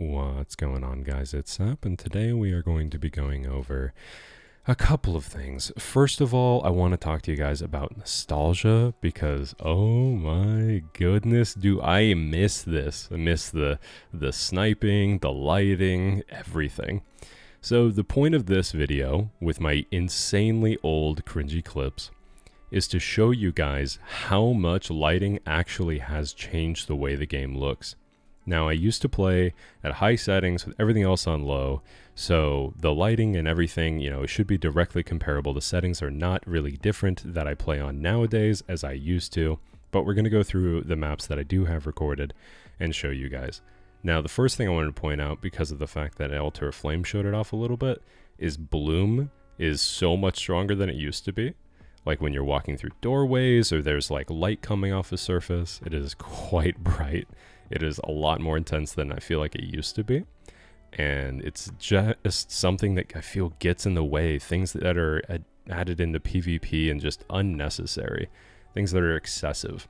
What's going on, guys? It's Sep, and today we are going to be going over a couple of things. First of all, I want to talk to you guys about nostalgia because, oh my goodness, do I miss this. I miss the sniping, the lighting, everything. So the point of this video, with my insanely old cringy clips, is to show you guys how much lighting actually has changed the way the game looks. Now, I used to play at high settings with everything else on low, so the lighting and everything, it should be directly comparable. The settings are not really different that I play on nowadays as I used to, but we're going to go through the maps that I do have recorded and show you guys. Now, the first thing I wanted to point out, because of the fact that Altar of Flame showed it off a little bit, is Bloom is so much stronger than it used to be. Like when you're walking through doorways or there's like light coming off the surface, it is quite bright. It is a lot more intense than I feel like it used to be. And it's just something that I feel gets in the way. Things that are added into PvP and just unnecessary. Things that are excessive.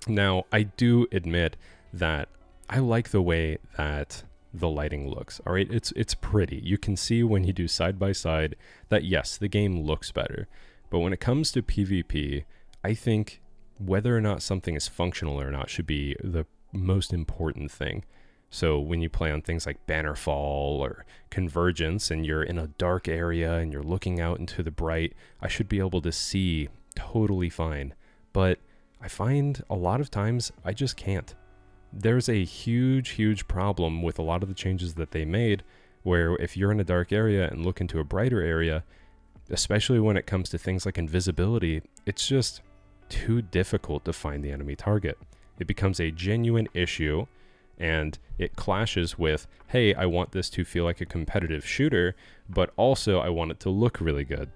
Now, I do admit that I like the way that the lighting looks. All right, it's pretty. You can see when you do side by side that yes, the game looks better. But when it comes to PvP, I think whether or not something is functional or not should be the most important thing. So when you play on things like Bannerfall or Convergence and you're in a dark area and you're looking out into the bright, I should be able to see totally fine. But I find a lot of times I just can't. There's a huge problem with a lot of the changes that they made where if you're in a dark area and look into a brighter area, especially when it comes to things like invisibility, it's just too difficult to find the enemy target. It becomes a genuine issue, and it clashes with, hey, I want this to feel like a competitive shooter, but also I want it to look really good.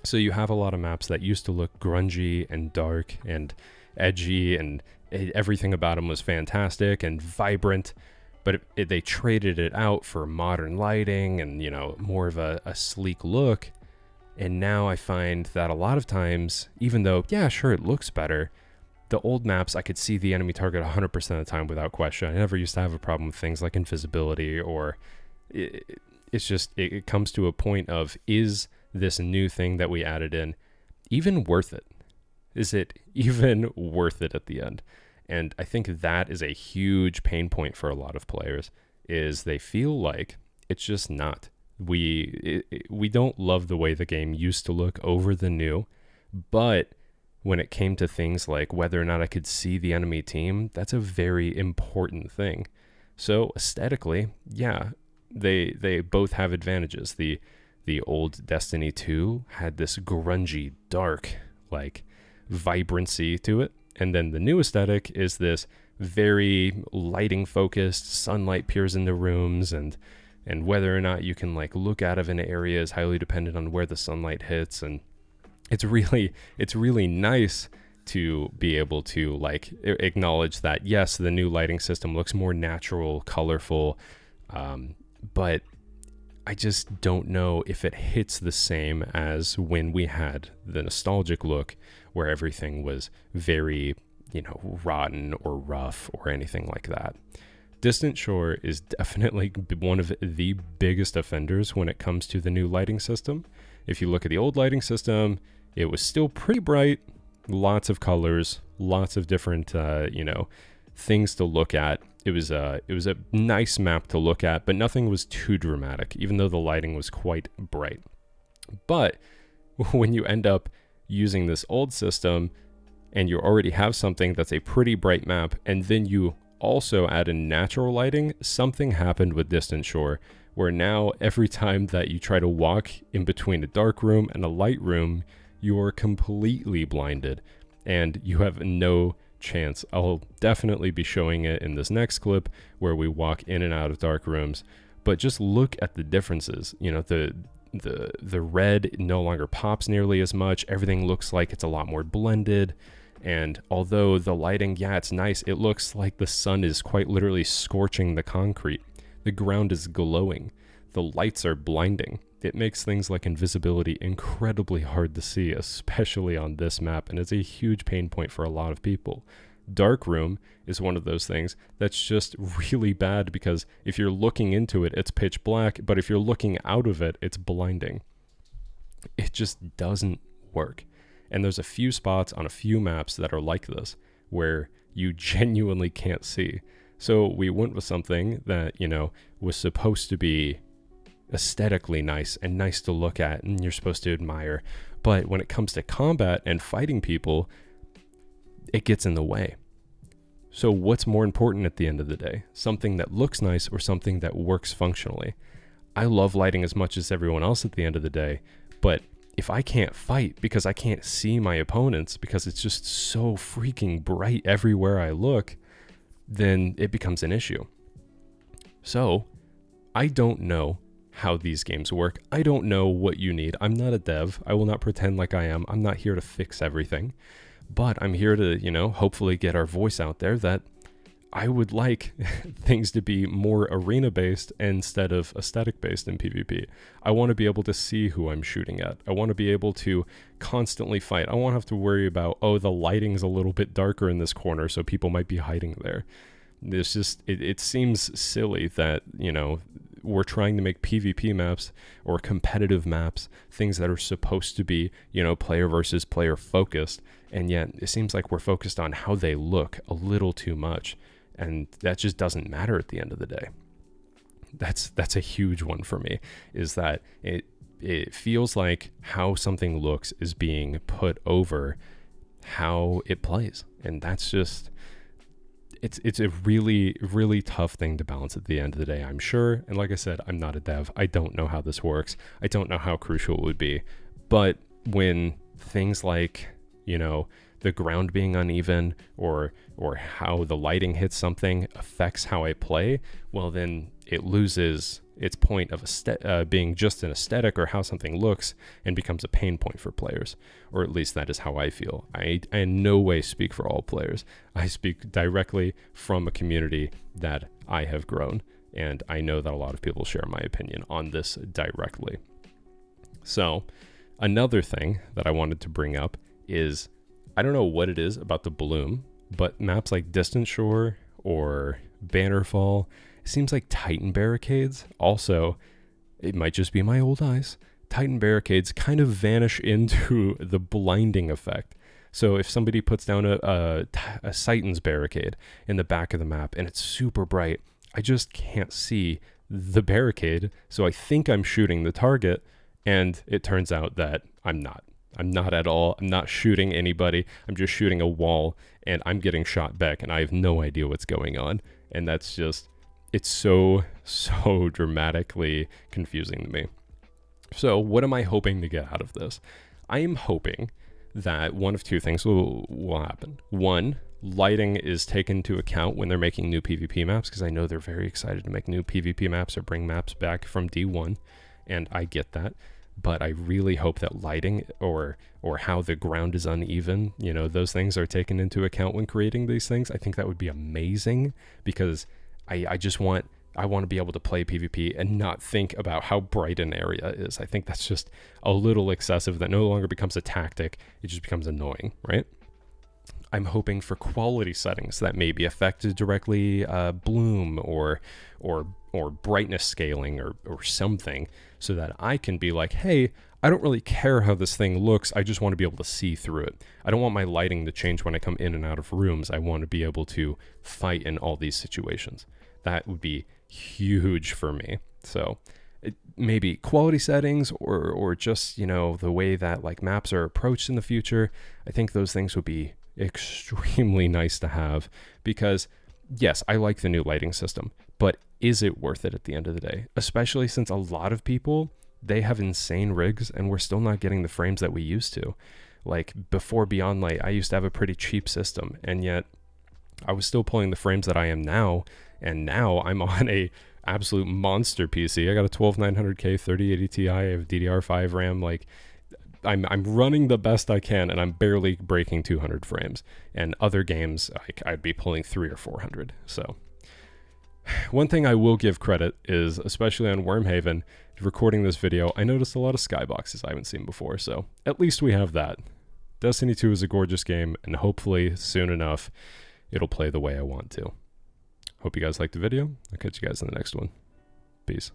So you have a lot of maps that used to look grungy and dark and edgy, and everything about them was fantastic and vibrant, but they traded it out for modern lighting and, more of a sleek look. And now I find that a lot of times, even though, yeah, sure, it looks better, the old maps, I could see the enemy target 100% of the time without question. I never used to have a problem with things like invisibility, or it comes to a point of, is this new thing that we added in even worth it? Is it even worth it at the end? And I think that is a huge pain point for a lot of players, is they feel like it's just not. We don't love the way the game used to look over the new, but when it came to things like whether or not I could see the enemy team, that's a very important thing. So aesthetically, yeah, they both have advantages. The old Destiny 2 had this grungy, dark, like vibrancy to it, and then the new aesthetic is this very lighting focused, sunlight peers into rooms, and whether or not you can like look out of an area is highly dependent on where the sunlight hits. And it's really nice to be able to like acknowledge that, yes, the new lighting system looks more natural, colorful, but I just don't know if it hits the same as when we had the nostalgic look where everything was very, rotten or rough or anything like that. Distant Shore is definitely one of the biggest offenders when it comes to the new lighting system. If you look at the old lighting system, it was still pretty bright, lots of colors, lots of different, things to look at. It was a nice map to look at, but nothing was too dramatic, even though the lighting was quite bright. But when you end up using this old system and you already have something that's a pretty bright map, and then you also add in natural lighting, something happened with Distant Shore, where now every time that you try to walk in between a dark room and a light room, you're completely blinded and you have no chance. I'll definitely be showing it in this next clip where we walk in and out of dark rooms, but just look at the differences. The red no longer pops nearly as much. Everything looks like it's a lot more blended. And although the lighting, yeah, it's nice, it looks like the sun is quite literally scorching the concrete. The ground is glowing. The lights are blinding. It makes things like invisibility incredibly hard to see, especially on this map, and it's a huge pain point for a lot of people. Dark room is one of those things that's just really bad, because if you're looking into it, it's pitch black, but if you're looking out of it, it's blinding. It just doesn't work. And there's a few spots on a few maps that are like this, where you genuinely can't see. So we went with something that, you know, was supposed to be aesthetically nice and nice to look at, and you're supposed to admire. But when it comes to combat and fighting people, it gets in the way. So what's more important at the end of the day? Something that looks nice or something that works functionally? I love lighting as much as everyone else at the end of the day, but if I can't fight because I can't see my opponents because it's just so freaking bright everywhere I look, then it becomes an issue. So I don't know how these games work. I don't know what you need. I'm not a dev. I will not pretend like I am. I'm not here to fix everything, but I'm here to, you know, hopefully get our voice out there that I would like things to be more arena-based instead of aesthetic-based in PvP. I want to be able to see who I'm shooting at. I want to be able to constantly fight. I won't have to worry about, oh, the lighting's a little bit darker in this corner, so people might be hiding there. It's just, it seems silly that, you know, we're trying to make PvP maps or competitive maps, things that are supposed to be, you know, player versus player focused, and yet it seems like we're focused on how they look a little too much. And that just doesn't matter at the end of the day. That's a huge one for me, is that it feels like how something looks is being put over how it plays. And that's just, it's a really, really tough thing to balance at the end of the day, I'm sure. And like I said, I'm not a dev. I don't know how this works. I don't know how crucial it would be. But when things like, you know, the ground being uneven or how the lighting hits something affects how I play, well, then it loses its point of being just an aesthetic or how something looks, and becomes a pain point for players. Or at least that is how I feel. I in no way speak for all players. I speak directly from a community that I have grown, and I know that a lot of people share my opinion on this directly. So another thing that I wanted to bring up is, I don't know what it is about the bloom, but maps like Distant Shore or Bannerfall, it seems like Titan barricades. Also, it might just be my old eyes, Titan barricades kind of vanish into the blinding effect. So if somebody puts down a Titan's barricade in the back of the map and it's super bright, I just can't see the barricade. So I think I'm shooting the target, and it turns out that I'm not. I'm not at all. I'm not shooting anybody. I'm just shooting a wall, and I'm getting shot back, and I have no idea what's going on. And that's just, it's so dramatically confusing to me. So what am I hoping to get out of this? I am hoping that one of two things will happen. One, lighting is taken into account when they're making new PvP maps, because I know they're very excited to make new PvP maps or bring maps back from D1, and I get that. But I really hope that lighting or how the ground is uneven, you know, those things are taken into account when creating these things. I think that would be amazing, because I want to be able to play PvP and not think about how bright an area is. I think that's just a little excessive. That no longer becomes a tactic. It just becomes annoying, right? I'm hoping for quality settings that may be affected directly, bloom or brightness scaling or something, so that I can be like, hey, I don't really care how this thing looks. I just want to be able to see through it. I don't want my lighting to change when I come in and out of rooms. I want to be able to fight in all these situations. That would be huge for me. So maybe quality settings or just, you know, the way that like maps are approached in the future. I think those things would be extremely nice to have, because yes, I like the new lighting system, but is it worth it at the end of the day? Especially since a lot of people, they have insane rigs and we're still not getting the frames that we used to. Like before Beyond Light, I used to have a pretty cheap system, and yet I was still pulling the frames that I am now, and now I'm on a absolute monster PC. I got a 12900K 3080 Ti, I have DDR5 RAM, like I'm running the best I can, and I'm barely breaking 200 frames. And other games, I'd be pulling 300 or 400. So one thing I will give credit is, especially on Wormhaven, recording this video, I noticed a lot of skyboxes I haven't seen before. So at least we have that. Destiny 2 is a gorgeous game, and hopefully soon enough, it'll play the way I want to. Hope you guys liked the video. I'll catch you guys in the next one. Peace.